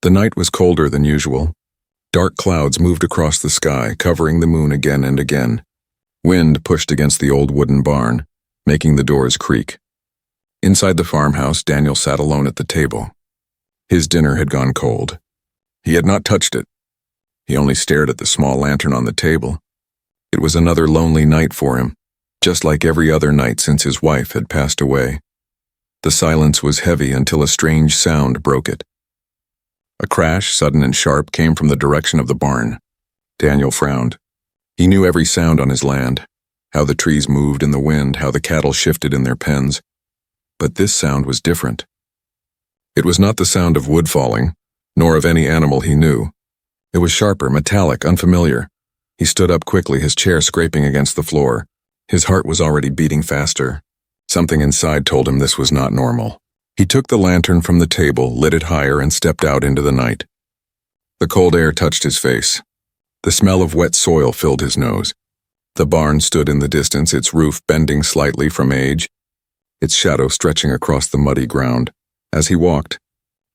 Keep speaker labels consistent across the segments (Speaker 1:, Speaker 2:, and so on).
Speaker 1: The night was colder than usual. Dark clouds moved across the sky, covering the moon again and again. Wind pushed against the old wooden barn, making the doors creak. Inside the farmhouse, Daniel sat alone at the table. His dinner had gone cold. He had not touched it. He only stared at the small lantern on the table. It was another lonely night for him, just like every other night since his wife had passed away. The silence was heavy until a strange sound broke it. A crash, sudden and sharp, came from the direction of the barn. Daniel frowned. He knew every sound on his land, how the trees moved in the wind, how the cattle shifted in their pens. But this sound was different. It was not the sound of wood falling, nor of any animal he knew. It was sharper, metallic, unfamiliar. He stood up quickly, his chair scraping against the floor. His heart was already beating faster. Something inside told him this was not normal. He took the lantern from the table, lit it higher, and stepped out into the night. The cold air touched his face. The smell of wet soil filled his nose. The barn stood in the distance, its roof bending slightly from age, its shadow stretching across the muddy ground. As he walked,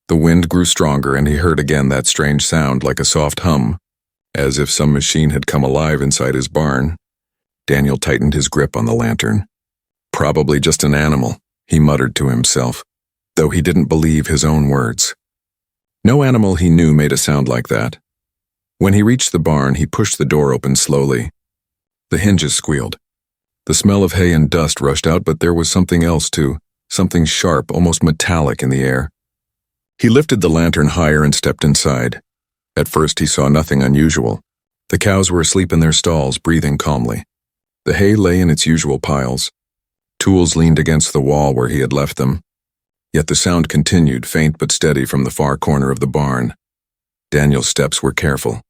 Speaker 1: the wind grew stronger and he heard again that strange sound like a soft hum, as if some machine had come alive inside his barn. Daniel tightened his grip on the lantern. Probably just an animal, he muttered to himself, though he didn't believe his own words. No animal he knew made a sound like that. When he reached the barn, he pushed the door open slowly. The hinges squealed. The smell of hay and dust rushed out, but there was something else too, something sharp, almost metallic in the air. He lifted the lantern higher and stepped inside. At first he saw nothing unusual. The cows were asleep in their stalls, breathing calmly. The hay lay in its usual piles. Tools leaned against the wall where he had left them. Yet the sound continued, faint but steady, from the far corner of the barn. Daniel's steps were careful.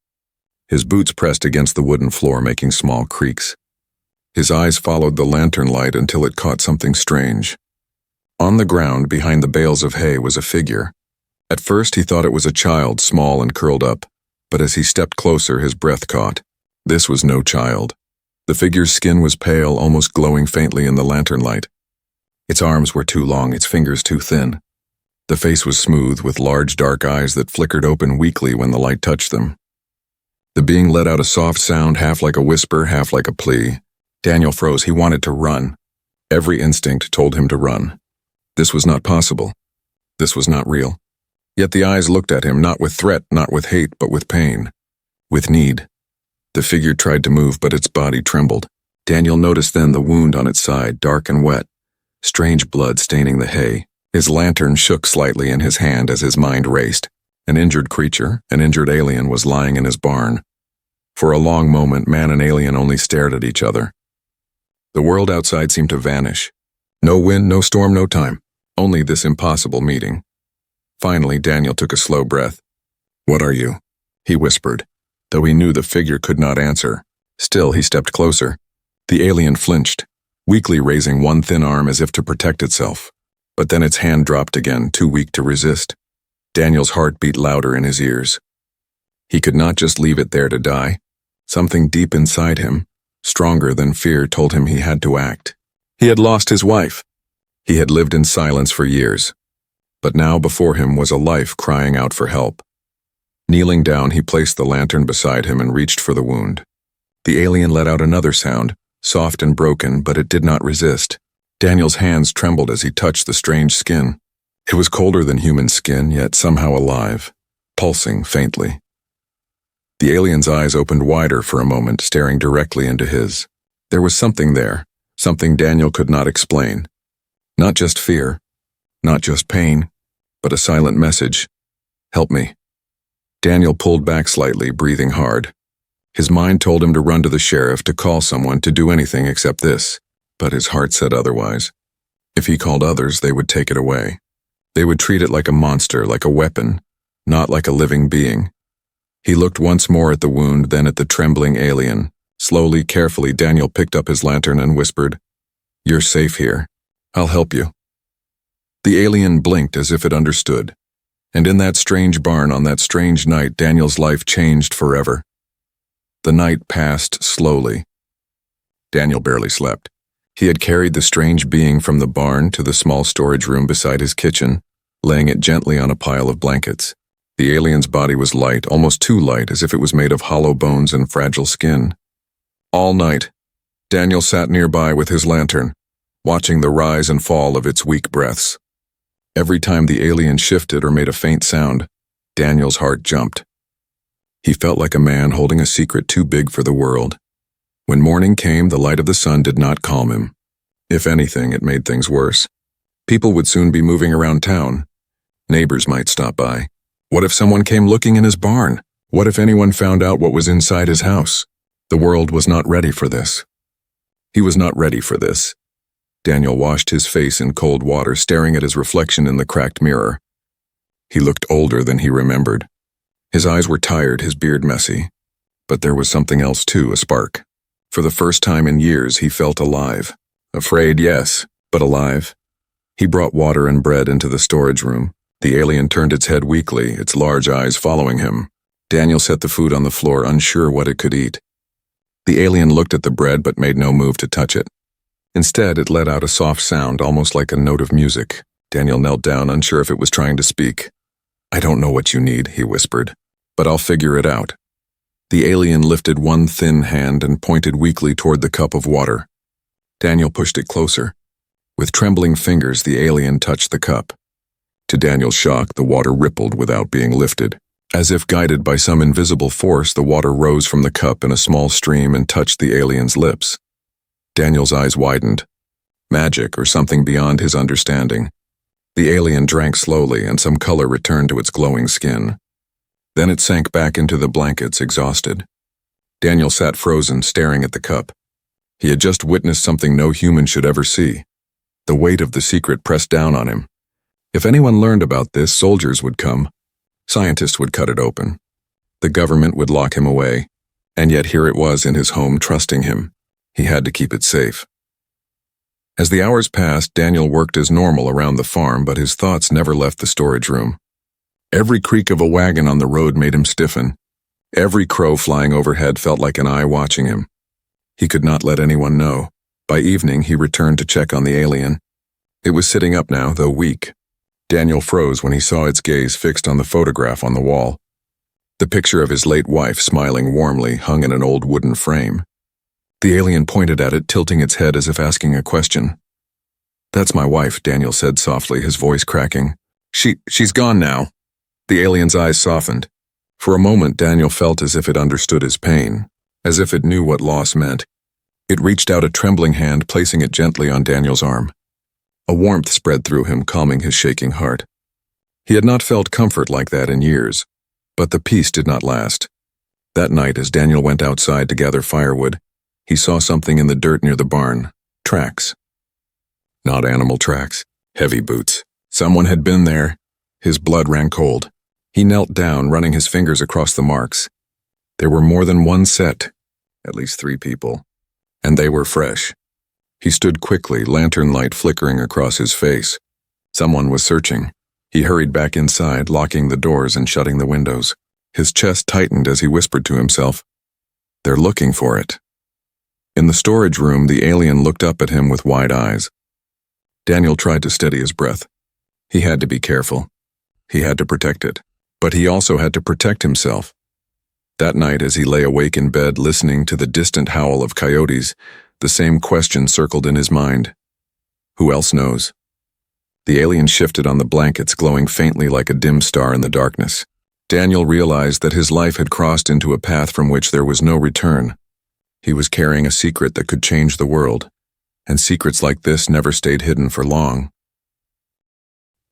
Speaker 1: His boots pressed against the wooden floor, making small creaks. His eyes followed the lantern light until it caught something strange. On the ground, behind the bales of hay, was a figure. At first he thought it was a child, small and curled up, but as he stepped closer, his breath caught. This was no child. The figure's skin was pale, almost glowing faintly in the lantern light. Its arms were too long, its fingers too thin. The face was smooth, with large dark eyes that flickered open weakly when the light touched them. The being let out a soft sound, half like a whisper, half like a plea. Daniel froze. He wanted to run. Every instinct told him to run. This was not possible. This was not real. Yet the eyes looked at him, not with threat, not with hate, but with pain. With need. The figure tried to move, but its body trembled. Daniel noticed then the wound on its side, dark and wet. Strange blood staining the hay. His lantern shook slightly in his hand as his mind raced. An injured creature, an injured alien, was lying in his barn. For a long moment, man and alien only stared at each other. The world outside seemed to vanish. No wind, no storm, no time. Only this impossible meeting. Finally, Daniel took a slow breath. "What are you?" he whispered, though he knew the figure could not answer. Still, he stepped closer. The alien flinched, weakly raising one thin arm as if to protect itself. But then its hand dropped again, too weak to resist. Daniel's heart beat louder in his ears. He could not just leave it there to die. Something deep inside him, stronger than fear, told him he had to act. He had lost his wife. He had lived in silence for years. But now before him was a life crying out for help. Kneeling down, he placed the lantern beside him and reached for the wound. The alien let out another sound, soft and broken, but it did not resist. Daniel's hands trembled as he touched the strange skin. It was colder than human skin, yet somehow alive, pulsing faintly. The alien's eyes opened wider for a moment, staring directly into his. There was something there, something Daniel could not explain. Not just fear, not just pain, but a silent message. "Help me." Daniel pulled back slightly, breathing hard. His mind told him to run to the sheriff, to call someone, to do anything except this. But his heart said otherwise. If he called others, they would take it away. They would treat it like a monster, like a weapon, not like a living being. He looked once more at the wound, then at the trembling alien. Slowly, carefully, Daniel picked up his lantern and whispered, "You're safe here. I'll help you." The alien blinked as if it understood. And in that strange barn on that strange night, Daniel's life changed forever. The night passed slowly. Daniel barely slept. He had carried the strange being from the barn to the small storage room beside his kitchen, laying it gently on a pile of blankets. The alien's body was light, almost too light, as if it was made of hollow bones and fragile skin. All night, Daniel sat nearby with his lantern, watching the rise and fall of its weak breaths. Every time the alien shifted or made a faint sound, Daniel's heart jumped. He felt like a man holding a secret too big for the world. When morning came, the light of the sun did not calm him. If anything, it made things worse. People would soon be moving around town. Neighbors might stop by. What if someone came looking in his barn? What if anyone found out what was inside his house? The world was not ready for this. He was not ready for this. Daniel washed his face in cold water, staring at his reflection in the cracked mirror. He looked older than he remembered. His eyes were tired, his beard messy. But there was something else too, a spark. For the first time in years, he felt alive. Afraid, yes, but alive. He brought water and bread into the storage room. The alien turned its head weakly, its large eyes following him. Daniel set the food on the floor, unsure what it could eat. The alien looked at the bread but made no move to touch it. Instead, it let out a soft sound, almost like a note of music. Daniel knelt down, unsure if it was trying to speak. "I don't know what you need," he whispered, "but I'll figure it out." The alien lifted one thin hand and pointed weakly toward the cup of water. Daniel pushed it closer. With trembling fingers, the alien touched the cup. To Daniel's shock, the water rippled without being lifted. As if guided by some invisible force, the water rose from the cup in a small stream and touched the alien's lips. Daniel's eyes widened. Magic or something beyond his understanding. The alien drank slowly, and some color returned to its glowing skin. Then it sank back into the blankets, exhausted. Daniel sat frozen, staring at the cup. He had just witnessed something no human should ever see. The weight of the secret pressed down on him. If anyone learned about this, soldiers would come. Scientists would cut it open. The government would lock him away. And yet here it was in his home, trusting him. He had to keep it safe. As the hours passed, Daniel worked as normal around the farm, but his thoughts never left the storage room. Every creak of a wagon on the road made him stiffen. Every crow flying overhead felt like an eye watching him. He could not let anyone know. By evening, he returned to check on the alien. It was sitting up now, though weak. Daniel froze when he saw its gaze fixed on the photograph on the wall. The picture of his late wife, smiling warmly, hung in an old wooden frame. The alien pointed at it, tilting its head as if asking a question. "That's my wife," Daniel said softly, his voice cracking. She's gone now." The alien's eyes softened. For a moment, Daniel felt as if it understood his pain, as if it knew what loss meant. It reached out a trembling hand, placing it gently on Daniel's arm. A warmth spread through him, calming his shaking heart. He had not felt comfort like that in years, but the peace did not last. That night, as Daniel went outside to gather firewood, he saw something in the dirt near the barn. Tracks. Not animal tracks. Heavy boots. Someone had been there. His blood ran cold. He knelt down, running his fingers across the marks. There were more than one set, at least 3 people, and they were fresh. He stood quickly, lantern light flickering across his face. Someone was searching. He hurried back inside, locking the doors and shutting the windows. His chest tightened as he whispered to himself, "They're looking for it." In the storage room, the alien looked up at him with wide eyes. Daniel tried to steady his breath. He had to be careful. He had to protect it. But he also had to protect himself. That night, as he lay awake in bed listening to the distant howl of coyotes, the same question circled in his mind. Who else knows? The alien shifted on the blankets, glowing faintly like a dim star in the darkness. Daniel realized that his life had crossed into a path from which there was no return. He was carrying a secret that could change the world, and secrets like this never stayed hidden for long.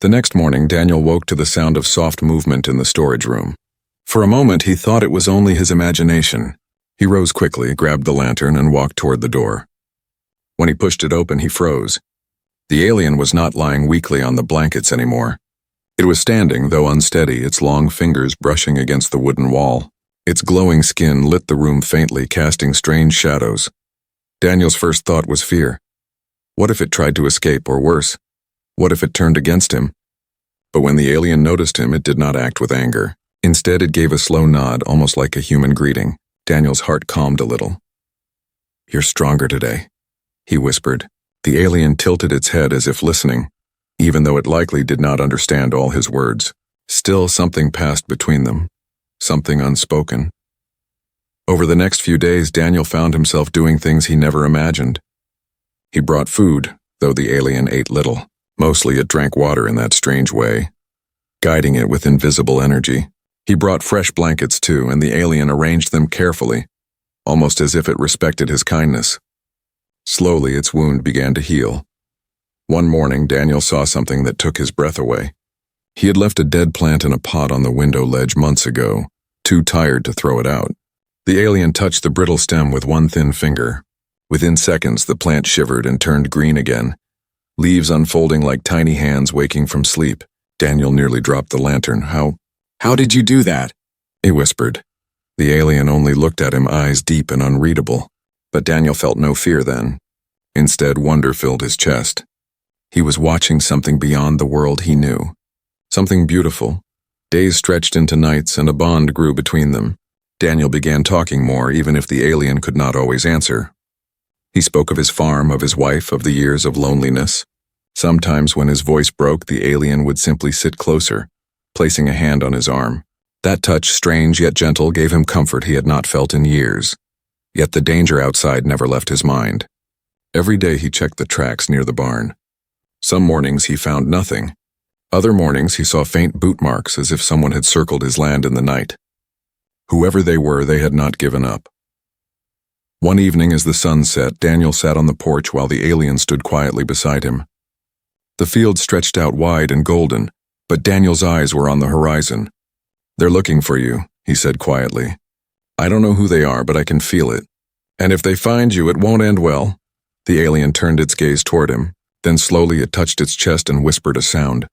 Speaker 1: The next morning, Daniel woke to the sound of soft movement in the storage room. For a moment, he thought it was only his imagination. He rose quickly, grabbed the lantern, and walked toward the door. When he pushed it open, he froze. The alien was not lying weakly on the blankets anymore. It was standing, though unsteady, its long fingers brushing against the wooden wall. Its glowing skin lit the room faintly, casting strange shadows. Daniel's first thought was fear. What if it tried to escape, or worse? What if it turned against him? But when the alien noticed him, it did not act with anger. Instead, it gave a slow nod, almost like a human greeting. Daniel's heart calmed a little. "You're stronger today," he whispered. The alien tilted its head as if listening, even though it likely did not understand all his words. Still, something passed between them, something unspoken. Over the next few days, Daniel found himself doing things he never imagined. He brought food, though the alien ate little. Mostly it drank water in that strange way, guiding it with invisible energy. He brought fresh blankets too, and the alien arranged them carefully, almost as if it respected his kindness. Slowly, its wound began to heal. One morning, Daniel saw something that took his breath away. He had left a dead plant in a pot on the window ledge months ago, too tired to throw it out. The alien touched the brittle stem with one thin finger. Within seconds, the plant shivered and turned green again, leaves unfolding like tiny hands waking from sleep. Daniel nearly dropped the lantern. How did you do that? He whispered. The alien only looked at him, eyes deep and unreadable. But Daniel felt no fear then. Instead, wonder filled his chest. He was watching something beyond the world he knew. Something beautiful. Days stretched into nights, and a bond grew between them. Daniel began talking more, even if the alien could not always answer. He spoke of his farm, of his wife, of the years of loneliness. Sometimes when his voice broke, the alien would simply sit closer, placing a hand on his arm. That touch, strange yet gentle, gave him comfort he had not felt in years. Yet the danger outside never left his mind. Every day he checked the tracks near the barn. Some mornings he found nothing. Other mornings he saw faint boot marks, as if someone had circled his land in the night. Whoever they were, they had not given up. One evening as the sun set, Daniel sat on the porch while the alien stood quietly beside him. The field stretched out wide and golden, but Daniel's eyes were on the horizon. "They're looking for you," he said quietly. "I don't know who they are, but I can feel it. And if they find you, it won't end well." The alien turned its gaze toward him. Then slowly it touched its chest and whispered a sound.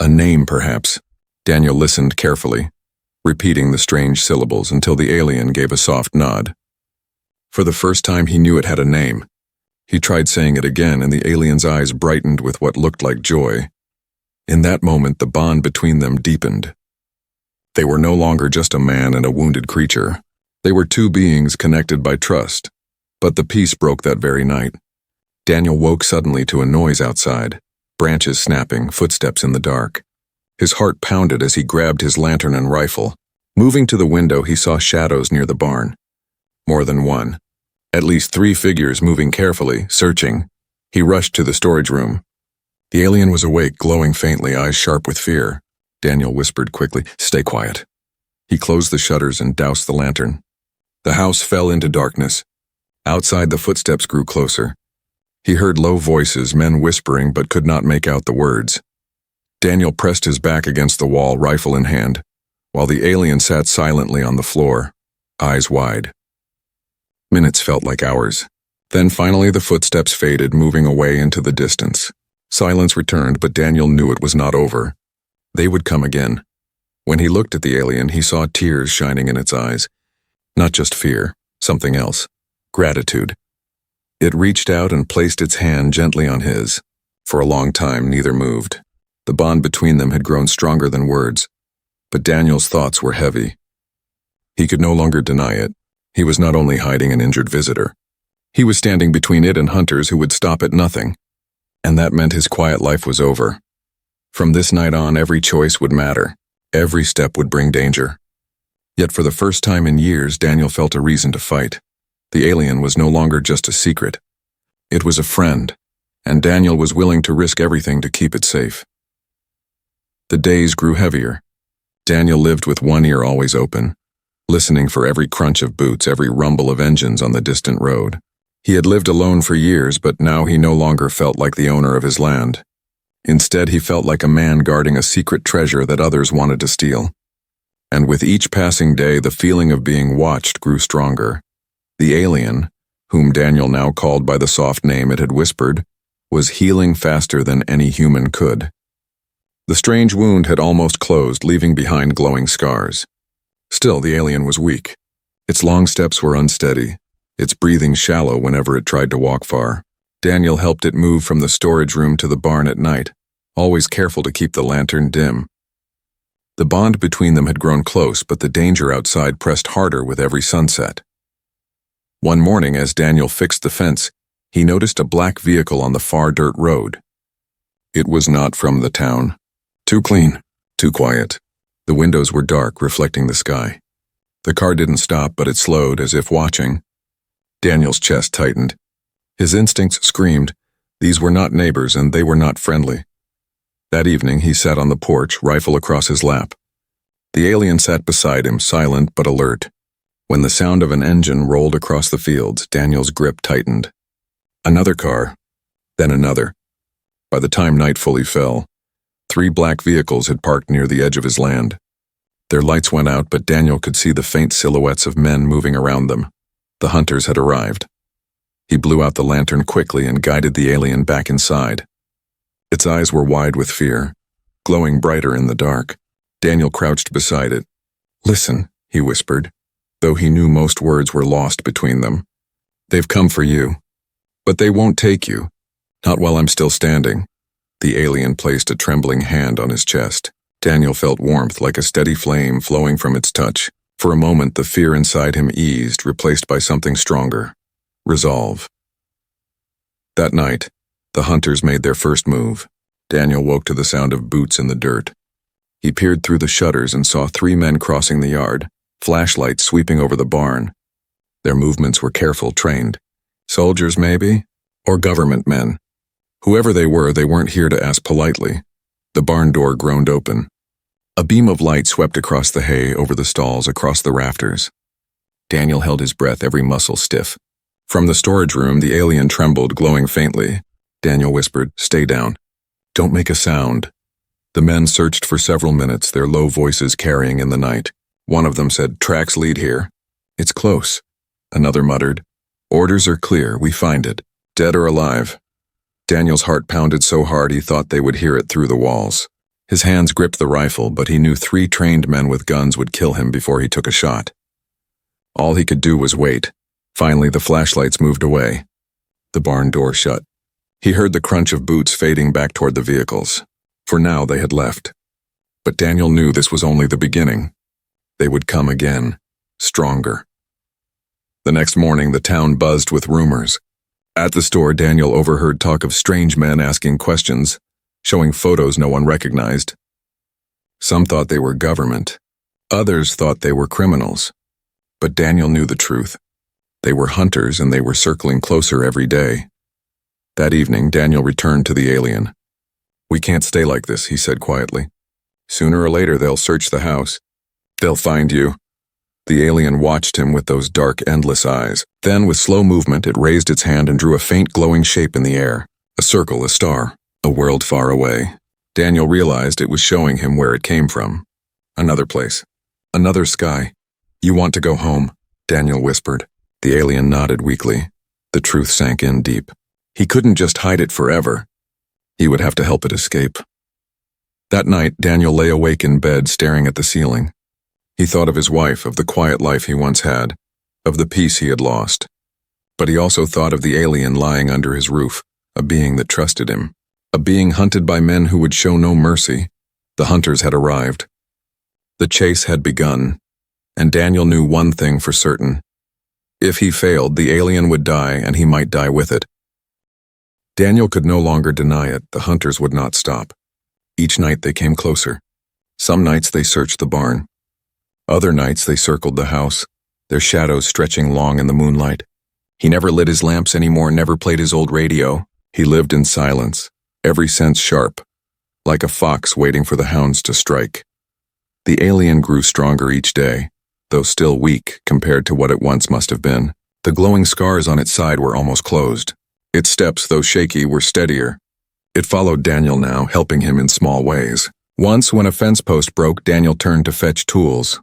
Speaker 1: A name, perhaps. Daniel listened carefully, repeating the strange syllables until the alien gave a soft nod. For the first time he knew it had a name. He tried saying it again, and the alien's eyes brightened with what looked like joy. In that moment, the bond between them deepened. They were no longer just a man and a wounded creature. They were two beings connected by trust. But the peace broke that very night. Daniel woke suddenly to a noise outside, branches snapping, footsteps in the dark. His heart pounded as he grabbed his lantern and rifle. Moving to the window, he saw shadows near the barn. More than one. At least 3 figures moving carefully, searching. He rushed to the storage room. The alien was awake, glowing faintly, eyes sharp with fear. Daniel whispered quickly, "Stay quiet." He closed the shutters and doused the lantern. The house fell into darkness. Outside, the footsteps grew closer. He heard low voices, men whispering, but could not make out the words. Daniel pressed his back against the wall, rifle in hand, while the alien sat silently on the floor, eyes wide. Minutes felt like hours. Then finally the footsteps faded, moving away into the distance. Silence returned, but Daniel knew it was not over. They would come again. When he looked at the alien, he saw tears shining in its eyes. Not just fear, something else. Gratitude. It reached out and placed its hand gently on his. For a long time, neither moved. The bond between them had grown stronger than words. But Daniel's thoughts were heavy. He could no longer deny it. He was not only hiding an injured visitor. He was standing between it and hunters who would stop at nothing. And that meant his quiet life was over. From this night on, every choice would matter. Every step would bring danger. Yet for the first time in years, Daniel felt a reason to fight. The alien was no longer just a secret. It was a friend, and Daniel was willing to risk everything to keep it safe. The days grew heavier. Daniel lived with one ear always open, listening for every crunch of boots, every rumble of engines on the distant road. He had lived alone for years, but now he no longer felt like the owner of his land. Instead, he felt like a man guarding a secret treasure that others wanted to steal. And with each passing day, the feeling of being watched grew stronger. The alien, whom Daniel now called by the soft name it had whispered, was healing faster than any human could. The strange wound had almost closed, leaving behind glowing scars. Still, the alien was weak. Its long steps were unsteady, its breathing shallow whenever it tried to walk far. Daniel helped it move from the storage room to the barn at night, always careful to keep the lantern dim. The bond between them had grown close, but the danger outside pressed harder with every sunset. One morning, as Daniel fixed the fence, he noticed a black vehicle on the far dirt road. It was not from the town. Too clean, too quiet. The windows were dark, reflecting the sky. The car didn't stop, but it slowed, as if watching. Daniel's chest tightened. His instincts screamed. These were not neighbors, and they were not friendly. That evening, he sat on the porch, rifle across his lap. The alien sat beside him, silent but alert. When the sound of an engine rolled across the fields, Daniel's grip tightened. Another car, then another. By the time night fully fell, 3 black vehicles had parked near the edge of his land. Their lights went out, but Daniel could see the faint silhouettes of men moving around them. The hunters had arrived. He blew out the lantern quickly and guided the alien back inside. Its eyes were wide with fear, glowing brighter in the dark. Daniel crouched beside it. "Listen," he whispered, though he knew most words were lost between them. "They've come for you. But they won't take you. Not while I'm still standing." The alien placed a trembling hand on his chest. Daniel felt warmth like a steady flame flowing from its touch. For a moment, the fear inside him eased, replaced by something stronger. Resolve. That night, the hunters made their first move. Daniel woke to the sound of boots in the dirt. He peered through the shutters and saw 3 men crossing the yard, flashlights sweeping over the barn. Their movements were careful, trained. Soldiers, maybe? Or government men. Whoever they weren't here to ask politely. The barn door groaned open. A beam of light swept across the hay, over the stalls, across the rafters. Daniel held his breath, every muscle stiff. From the storage room, the alien trembled, glowing faintly. Daniel whispered, "Stay down. Don't make a sound." The men searched for several minutes, their low voices carrying in the night. One of them said, "Tracks lead here." "It's close." Another muttered, "Orders are clear, we find it. Dead or alive." Daniel's heart pounded so hard he thought they would hear it through the walls. His hands gripped the rifle, but he knew 3 trained men with guns would kill him before he took a shot. All he could do was wait. Finally, the flashlights moved away. The barn door shut. He heard the crunch of boots fading back toward the vehicles. For now, they had left. But Daniel knew this was only the beginning. They would come again, stronger. The next morning, the town buzzed with rumors. At the store, Daniel overheard talk of strange men asking questions, showing photos no one recognized. Some thought they were government. Others thought they were criminals. But Daniel knew the truth. They were hunters, and they were circling closer every day. That evening, Daniel returned to the alien. "We can't stay like this," he said quietly. "Sooner or later, they'll search the house. They'll find you." The alien watched him with those dark, endless eyes. Then, with slow movement, it raised its hand and drew a faint, glowing shape in the air. A circle, a star, a world far away. Daniel realized it was showing him where it came from. Another place. Another sky. "You want to go home?" Daniel whispered. The alien nodded weakly. The truth sank in deep. He couldn't just hide it forever. He would have to help it escape. That night, Daniel lay awake in bed, staring at the ceiling. He thought of his wife, of the quiet life he once had, of the peace he had lost. But he also thought of the alien lying under his roof, a being that trusted him, a being hunted by men who would show no mercy. The hunters had arrived. The chase had begun, and Daniel knew one thing for certain. If he failed, the alien would die, and he might die with it. Daniel could no longer deny it. The hunters would not stop. Each night they came closer. Some nights they searched the barn. Other nights they circled the house, their shadows stretching long in the moonlight. He never lit his lamps anymore, never played his old radio. He lived in silence, every sense sharp, like a fox waiting for the hounds to strike. The alien grew stronger each day, though still weak compared to what it once must have been. The glowing scars on its side were almost closed. Its steps, though shaky, were steadier. It followed Daniel now, helping him in small ways. Once, when a fence post broke, Daniel turned to fetch tools.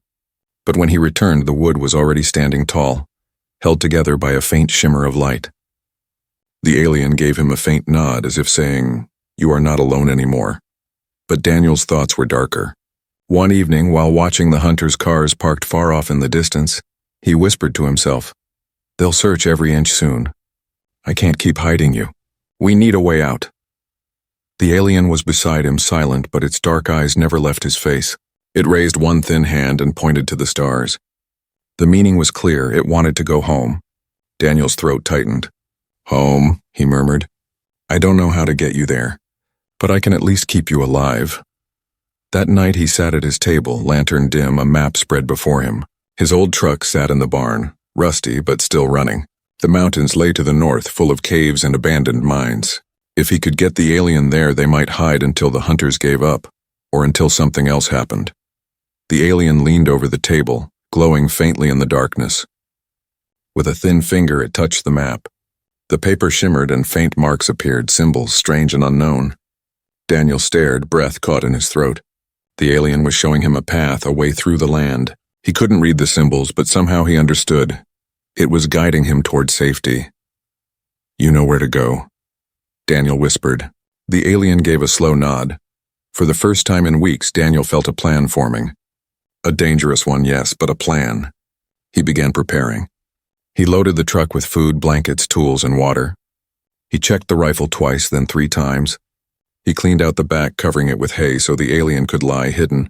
Speaker 1: But when he returned, the wood was already standing tall, held together by a faint shimmer of light. The alien gave him a faint nod, as if saying, "You are not alone anymore." But Daniel's thoughts were darker. One evening, while watching the hunters' cars parked far off in the distance, he whispered to himself, "They'll search every inch soon. I can't keep hiding you. We need a way out." The alien was beside him, silent, but its dark eyes never left his face. It raised one thin hand and pointed to the stars. The meaning was clear. It wanted to go home. Daniel's throat tightened. "Home," he murmured. "I don't know how to get you there, but I can at least keep you alive." That night he sat at his table, lantern dim, a map spread before him. His old truck sat in the barn, rusty but still running. The mountains lay to the north, full of caves and abandoned mines. If he could get the alien there, they might hide until the hunters gave up, or until something else happened. The alien leaned over the table, glowing faintly in the darkness. With a thin finger it touched the map. The paper shimmered and faint marks appeared, symbols strange and unknown. Daniel stared, breath caught in his throat. The alien was showing him a path, a way through the land. He couldn't read the symbols, but somehow he understood. It was guiding him toward safety. "You know where to go," Daniel whispered. The alien gave a slow nod. For the first time in weeks, Daniel felt a plan forming. A dangerous one, yes, but a plan. He began preparing. He loaded the truck with food, blankets, tools, and water. He checked the rifle twice, then 3 times. He cleaned out the back, covering it with hay so the alien could lie hidden.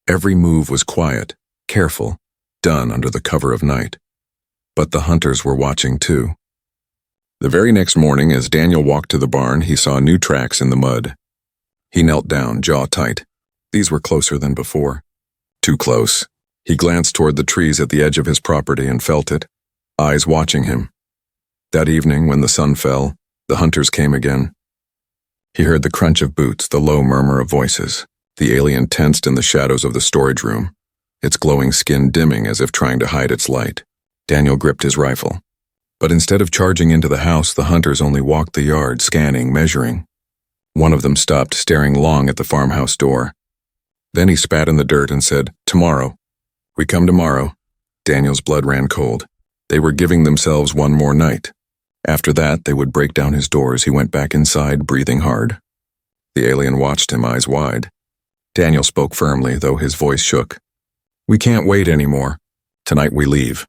Speaker 1: Every move was quiet, careful, done under the cover of night. But the hunters were watching too. The very next morning, as Daniel walked to the barn, he saw new tracks in the mud. He knelt down, jaw tight. These were closer than before. Too close. He glanced toward the trees at the edge of his property and felt it, eyes watching him. That evening, when the sun fell, the hunters came again. He heard the crunch of boots, the low murmur of voices. The alien tensed in the shadows of the storage room, its glowing skin dimming as if trying to hide its light. Daniel gripped his rifle. But instead of charging into the house, the hunters only walked the yard, scanning, measuring. One of them stopped, staring long at the farmhouse door. Then he spat in the dirt and said, "Tomorrow. We come tomorrow." Daniel's blood ran cold. They were giving themselves one more night. After that, they would break down his doors. He went back inside, breathing hard. The alien watched him, eyes wide. Daniel spoke firmly, though his voice shook. "We can't wait anymore. Tonight we leave."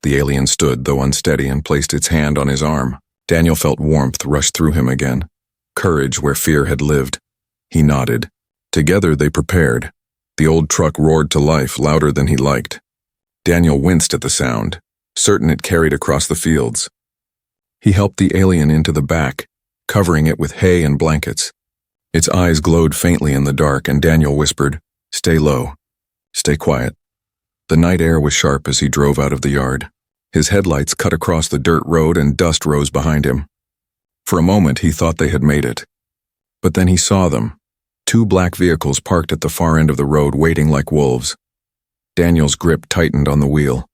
Speaker 1: The alien stood, though unsteady, and placed its hand on his arm. Daniel felt warmth rush through him again. Courage where fear had lived. He nodded. Together they prepared. The old truck roared to life, louder than he liked. Daniel winced at the sound, certain it carried across the fields. He helped the alien into the back, covering it with hay and blankets. Its eyes glowed faintly in the dark, and Daniel whispered, "Stay low. Stay quiet." The night air was sharp as he drove out of the yard. His headlights cut across the dirt road and dust rose behind him. For a moment he thought they had made it. But then he saw them. 2 black vehicles parked at the far end of the road, waiting like wolves. Daniel's grip tightened on the wheel.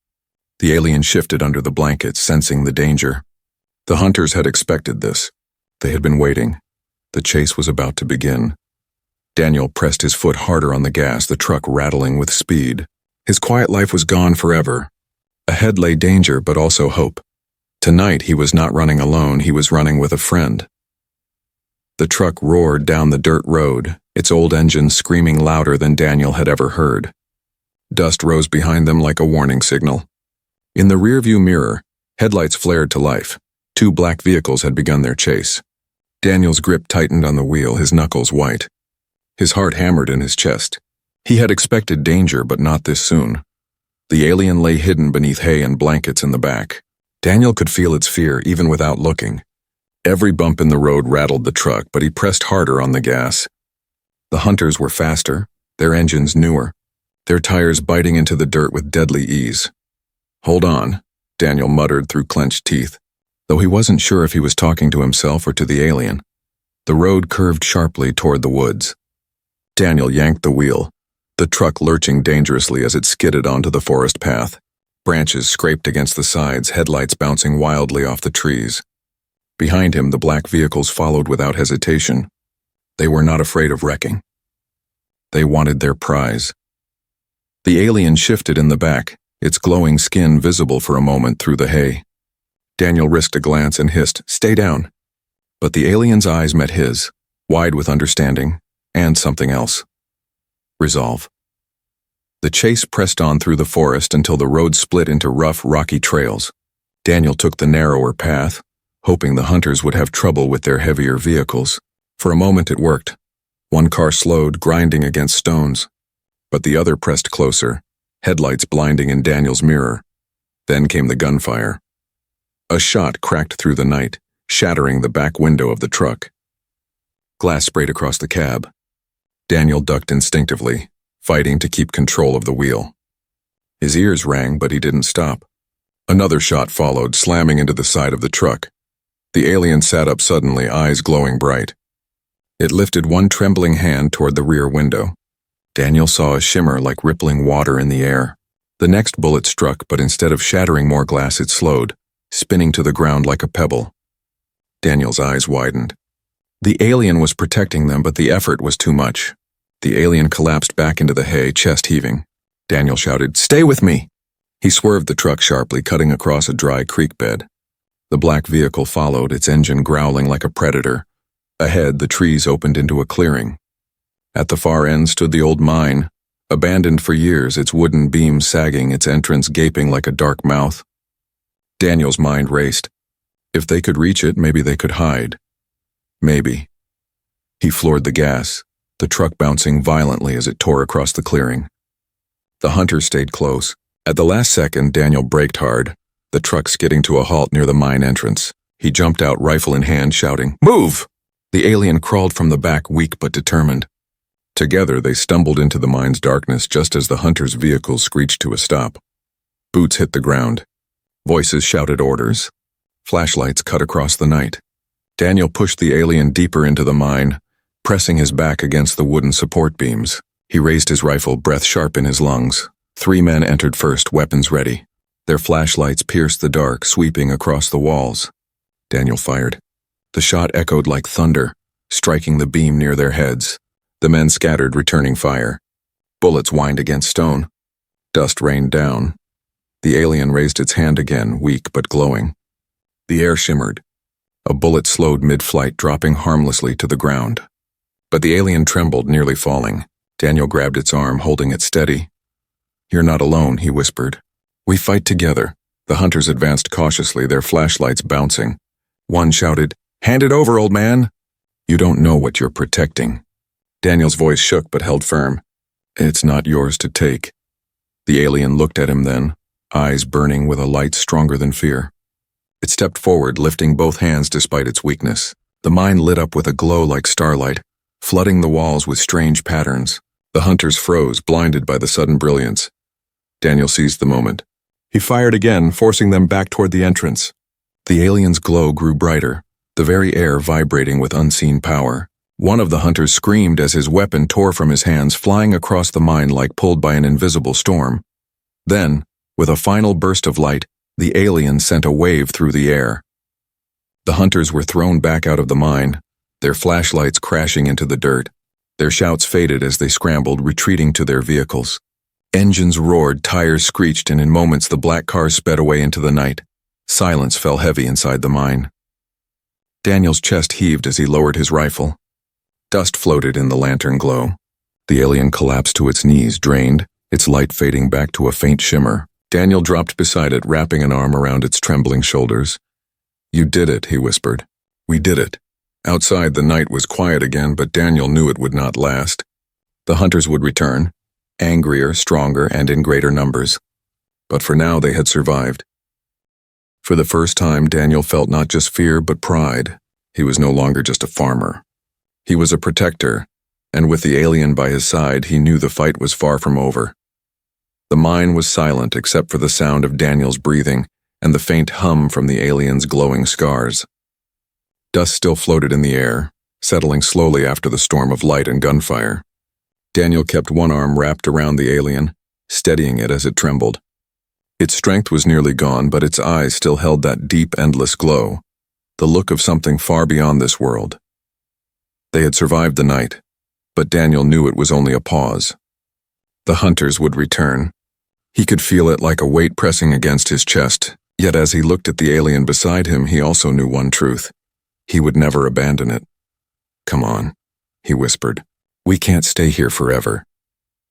Speaker 1: The alien shifted under the blankets, sensing the danger. The hunters had expected this. They had been waiting. The chase was about to begin. Daniel pressed his foot harder on the gas, the truck rattling with speed. His quiet life was gone forever. Ahead lay danger, but also hope. Tonight he was not running alone, he was running with a friend. The truck roared down the dirt road, its old engine screaming louder than Daniel had ever heard. Dust rose behind them like a warning signal. In the rearview mirror, headlights flared to life. 2 black vehicles had begun their chase. Daniel's grip tightened on the wheel, his knuckles white. His heart hammered in his chest. He had expected danger, but not this soon. The alien lay hidden beneath hay and blankets in the back. Daniel could feel its fear even without looking. Every bump in the road rattled the truck, but he pressed harder on the gas. The hunters were faster, their engines newer, their tires biting into the dirt with deadly ease. "Hold on," Daniel muttered through clenched teeth, though he wasn't sure if he was talking to himself or to the alien. The road curved sharply toward the woods. Daniel yanked the wheel, the truck lurching dangerously as it skidded onto the forest path. Branches scraped against the sides, headlights bouncing wildly off the trees. Behind him, the black vehicles followed without hesitation. They were not afraid of wrecking. They wanted their prize. The alien shifted in the back, its glowing skin visible for a moment through the hay. Daniel risked a glance and hissed, "Stay down." But the alien's eyes met his, wide with understanding, and something else. Resolve. The chase pressed on through the forest until the road split into rough, rocky trails. Daniel took the narrower path, hoping the hunters would have trouble with their heavier vehicles. For a moment it worked. One car slowed, grinding against stones. But the other pressed closer, headlights blinding in Daniel's mirror. Then came the gunfire. A shot cracked through the night, shattering the back window of the truck. Glass sprayed across the cab. Daniel ducked instinctively, fighting to keep control of the wheel. His ears rang, but he didn't stop. Another shot followed, slamming into the side of the truck. The alien sat up suddenly, eyes glowing bright. It lifted one trembling hand toward the rear window. Daniel saw a shimmer like rippling water in the air. The next bullet struck, but instead of shattering more glass, it slowed, spinning to the ground like a pebble. Daniel's eyes widened. The alien was protecting them, but the effort was too much. The alien collapsed back into the hay, chest heaving. Daniel shouted, "Stay with me!" He swerved the truck sharply, cutting across a dry creek bed. The black vehicle followed, its engine growling like a predator. Ahead, the trees opened into a clearing. At the far end stood the old mine, abandoned for years, its wooden beams sagging, its entrance gaping like a dark mouth. Daniel's mind raced. If they could reach it, maybe they could hide. Maybe. He floored the gas, the truck bouncing violently as it tore across the clearing. The hunter stayed close. At the last second, Daniel braked hard, the truck skidding to a halt near the mine entrance. He jumped out, rifle in hand, shouting, "Move!" The alien crawled from the back, weak but determined. Together, they stumbled into the mine's darkness just as the hunter's vehicle screeched to a stop. Boots hit the ground. Voices shouted orders. Flashlights cut across the night. Daniel pushed the alien deeper into the mine, pressing his back against the wooden support beams. He raised his rifle, breath sharp in his lungs. 3 men entered first, weapons ready. Their flashlights pierced the dark, sweeping across the walls. Daniel fired. The shot echoed like thunder, striking the beam near their heads. The men scattered, returning fire. Bullets whined against stone. Dust rained down. The alien raised its hand again, weak but glowing. The air shimmered. A bullet slowed mid-flight, dropping harmlessly to the ground. But the alien trembled, nearly falling. Daniel grabbed its arm, holding it steady. "You're not alone," he whispered. "We fight together." The hunters advanced cautiously, their flashlights bouncing. One shouted, "Hand it over, old man!" "You don't know what you're protecting." Daniel's voice shook but held firm. "It's not yours to take." The alien looked at him then, eyes burning with a light stronger than fear. It stepped forward, lifting both hands despite its weakness. The mine lit up with a glow like starlight, flooding the walls with strange patterns. The hunters froze, blinded by the sudden brilliance. Daniel seized the moment. He fired again, forcing them back toward the entrance. The alien's glow grew brighter, the very air vibrating with unseen power. One of the hunters screamed as his weapon tore from his hands, flying across the mine like pulled by an invisible storm. Then, with a final burst of light, the alien sent a wave through the air. The hunters were thrown back out of the mine, their flashlights crashing into the dirt. Their shouts faded as they scrambled, retreating to their vehicles. Engines roared, tires screeched, and in moments the black cars sped away into the night. Silence fell heavy inside the mine. Daniel's chest heaved as he lowered his rifle. Dust floated in the lantern glow. The alien collapsed to its knees, drained, its light fading back to a faint shimmer. Daniel dropped beside it, wrapping an arm around its trembling shoulders. "You did it," he whispered. "We did it." Outside, the night was quiet again, but Daniel knew it would not last. The hunters would return, angrier, stronger, and in greater numbers. But for now, they had survived. For the first time, Daniel felt not just fear, but pride. He was no longer just a farmer. He was a protector, and with the alien by his side, he knew the fight was far from over. The mine was silent except for the sound of Daniel's breathing and the faint hum from the alien's glowing scars. Dust still floated in the air, settling slowly after the storm of light and gunfire. Daniel kept one arm wrapped around the alien, steadying it as it trembled. Its strength was nearly gone, but its eyes still held that deep, endless glow, the look of something far beyond this world. They had survived the night, but Daniel knew it was only a pause. The hunters would return. He could feel it like a weight pressing against his chest, yet as he looked at the alien beside him, he also knew one truth. He would never abandon it. "Come on," he whispered. "We can't stay here forever."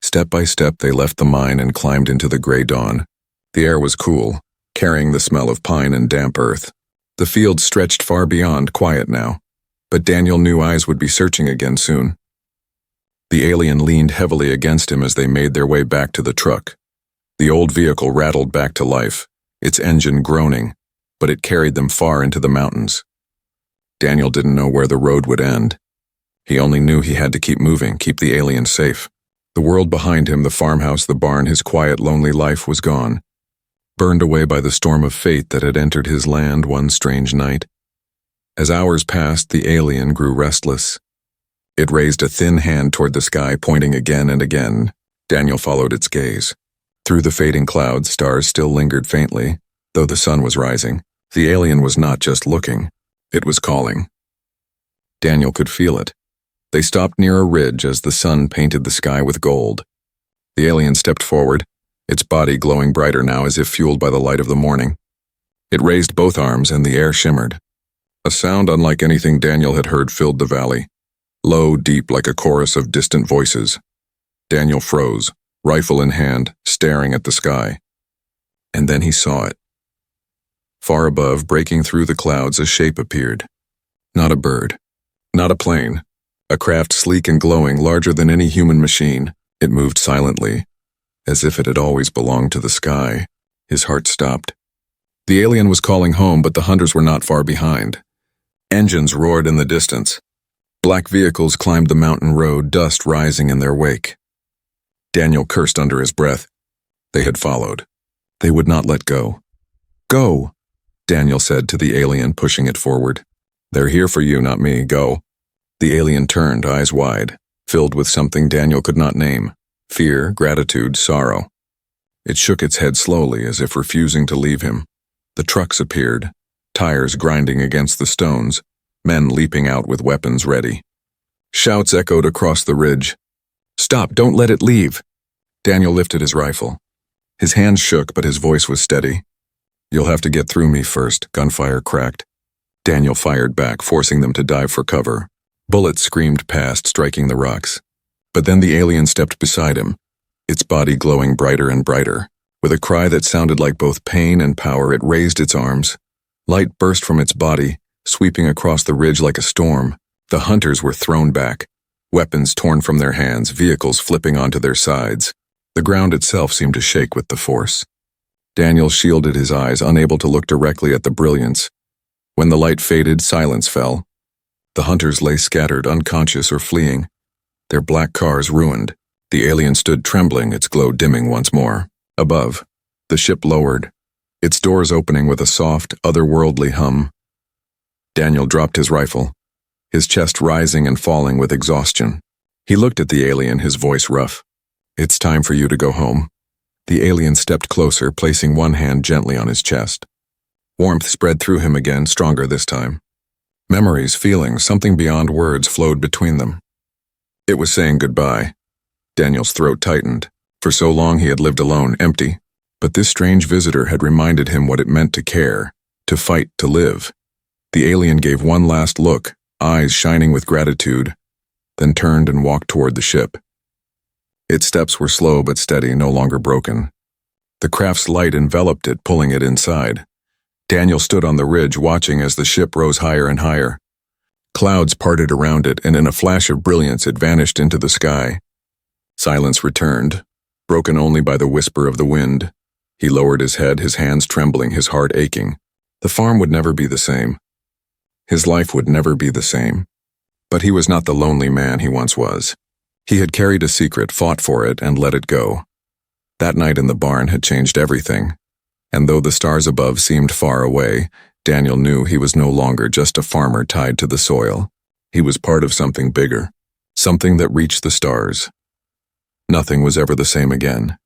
Speaker 1: Step by step, they left the mine and climbed into the gray dawn. The air was cool, carrying the smell of pine and damp earth. The field stretched far beyond, quiet now, but Daniel knew eyes would be searching again soon. The alien leaned heavily against him as they made their way back to the truck. The old vehicle rattled back to life, its engine groaning, but it carried them far into the mountains. Daniel didn't know where the road would end. He only knew he had to keep moving, keep the alien safe. The world behind him, the farmhouse, the barn, his quiet, lonely life was gone, burned away by the storm of fate that had entered his land one strange night. As hours passed, the alien grew restless. It raised a thin hand toward the sky, pointing again and again. Daniel followed its gaze. Through the fading clouds, stars still lingered faintly, though the sun was rising. The alien was not just looking, it was calling. Daniel could feel it. They stopped near a ridge as the sun painted the sky with gold. The alien stepped forward, its body glowing brighter now as if fueled by the light of the morning. It raised both arms and the air shimmered. A sound unlike anything Daniel had heard filled the valley, low, deep like a chorus of distant voices. Daniel froze, rifle in hand, staring at the sky. And then he saw it. Far above, breaking through the clouds, a shape appeared. Not a bird, not a plane. A craft sleek and glowing, larger than any human machine. It moved silently, as if it had always belonged to the sky. His heart stopped. The alien was calling home, but the hunters were not far behind. Engines roared in the distance. Black vehicles climbed the mountain road, dust rising in their wake. Daniel cursed under his breath. They had followed. They would not let go. "Go," Daniel said to the alien, pushing it forward. "They're here for you, not me. Go." The alien turned, eyes wide, filled with something Daniel could not name. Fear, gratitude, sorrow. It shook its head slowly, as if refusing to leave him. The trucks appeared, tires grinding against the stones, men leaping out with weapons ready. Shouts echoed across the ridge. "Stop, don't let it leave!" Daniel lifted his rifle. His hands shook, but his voice was steady. "You'll have to get through me first." Gunfire cracked. Daniel fired back, forcing them to dive for cover. Bullets screamed past, striking the rocks. But then the alien stepped beside him, its body glowing brighter and brighter. With a cry that sounded like both pain and power, it raised its arms. Light burst from its body, sweeping across the ridge like a storm. The hunters were thrown back, weapons torn from their hands, vehicles flipping onto their sides. The ground itself seemed to shake with the force. Daniel shielded his eyes, unable to look directly at the brilliance. When the light faded, silence fell. The hunters lay scattered, unconscious or fleeing, their black cars ruined. The alien stood trembling, its glow dimming once more. Above, the ship lowered, its doors opening with a soft, otherworldly hum. Daniel dropped his rifle, his chest rising and falling with exhaustion. He looked at the alien, his voice rough. "It's time for you to go home." The alien stepped closer, placing one hand gently on his chest. Warmth spread through him again, stronger this time. Memories, feelings, something beyond words flowed between them. It was saying goodbye. Daniel's throat tightened. For so long he had lived alone, empty. But this strange visitor had reminded him what it meant to care, to fight, to live. The alien gave one last look, eyes shining with gratitude, then turned and walked toward the ship. Its steps were slow but steady, no longer broken. The craft's light enveloped it, pulling it inside. Daniel stood on the ridge, watching as the ship rose higher and higher. Clouds parted around it, and in a flash of brilliance it vanished into the sky. Silence returned, broken only by the whisper of the wind. He lowered his head, his hands trembling, his heart aching. The farm would never be the same. His life would never be the same. But he was not the lonely man he once was. He had carried a secret, fought for it, and let it go. That night in the barn had changed everything. And though the stars above seemed far away, Daniel knew he was no longer just a farmer tied to the soil. He was part of something bigger, something that reached the stars. Nothing was ever the same again.